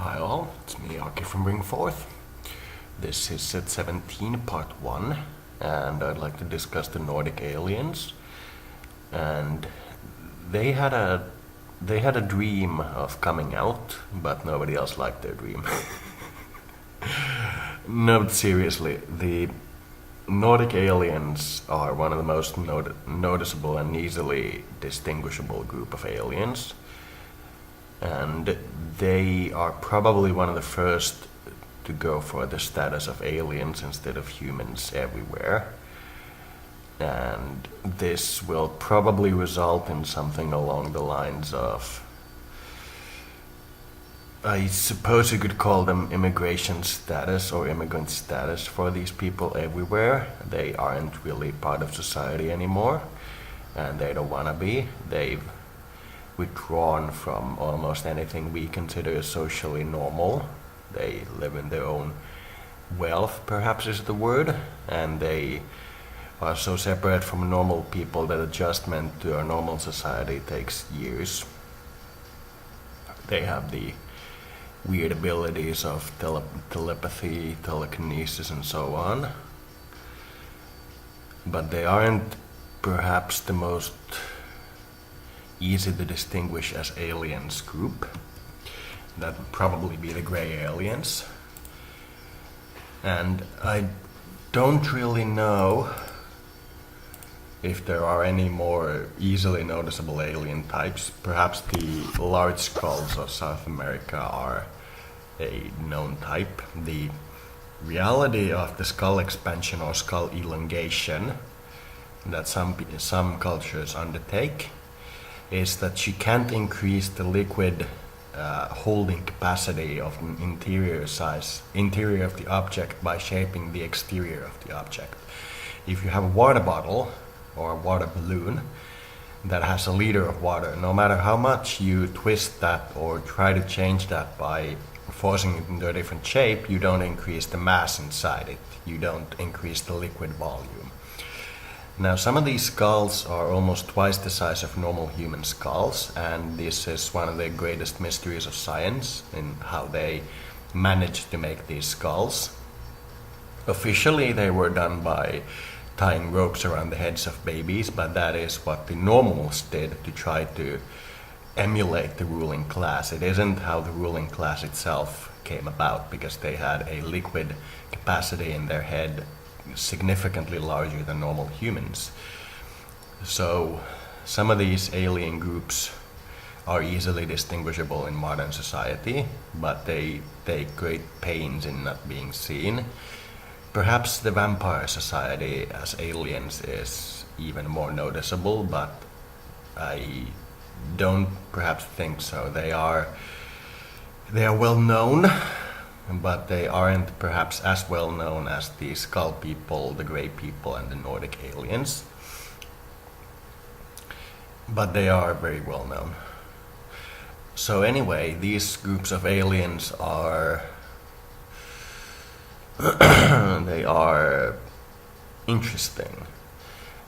Hi all, it's me Aki from Ringforth. This is set 17 part 1 and I'd like to discuss the Nordic aliens. And they had a dream of coming out, but nobody else liked their dream. No, but seriously, the Nordic aliens are one of the most noticeable and easily distinguishable group of aliens. And they are probably one of the first to go for the status of aliens instead of humans everywhere. And this will probably result in something along the lines of, I suppose you could call them immigration status or immigrant status for these people everywhere. They aren't really part of society anymore, and they don't want to be. They've withdrawn from almost anything we consider socially normal. They live in their own wealth, perhaps is the word, and they are so separate from normal people that adjustment to our normal society takes years. They have the weird abilities of telepathy, telekinesis, and so on. But they aren't perhaps the most easy to distinguish as aliens group. That would probably be the gray aliens. And I don't really know if there are any more easily noticeable alien types. Perhaps the large skulls of South America are a known type. The reality of the skull expansion or skull elongation that some cultures undertake is that you can't increase the liquid holding capacity of an interior of the object by shaping the exterior of the object. If you have a water bottle or a water balloon that has a liter of water, no matter how much you twist that or try to change that by forcing it into a different shape, you don't increase the mass inside it. You don't increase the liquid volume. Now, some of these skulls are almost twice the size of normal human skulls, and this is one of the greatest mysteries of science in how they managed to make these skulls. Officially, they were done by tying ropes around the heads of babies, but that is what the normals did to try to emulate the ruling class. It isn't how the ruling class itself came about, because they had a liquid capacity in their head significantly larger than normal humans. So some of these alien groups are easily distinguishable in modern society, but they take great pains in not being seen. Perhaps the vampire society as aliens is even more noticeable, but I don't perhaps think so. They are well known, but they aren't perhaps as well known as the skull people, the grey people, and the Nordic aliens. But they are very well known. So anyway, these groups of aliens are they are interesting,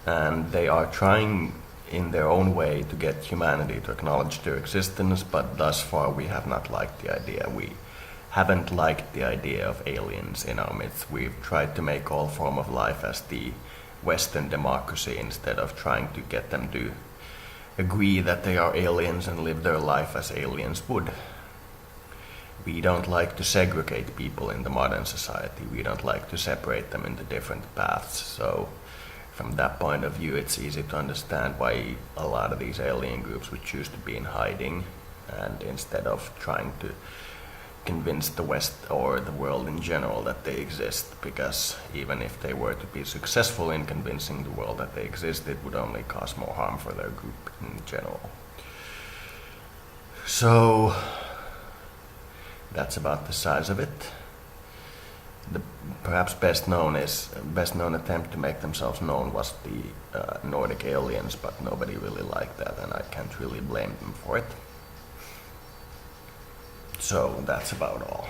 and they are trying in their own way to get humanity to acknowledge their existence, but thus far we have not liked the idea. We haven't liked the idea of aliens in our midst. We've tried to make all form of life as the Western democracy instead of trying to get them to agree that they are aliens and live their life as aliens would. We don't like to segregate people in the modern society. We don't like to separate them into different paths. So from that point of view, it's easy to understand why a lot of these alien groups would choose to be in hiding, and instead of trying to convince the West or the world in general that they exist, because even if they were to be successful in convincing the world that they exist, it would only cause more harm for their group in general. So that's about the size of it. The perhaps best known attempt to make themselves known was the Nordic aliens, but nobody really liked that, and I can't really blame them for it. So that's about all.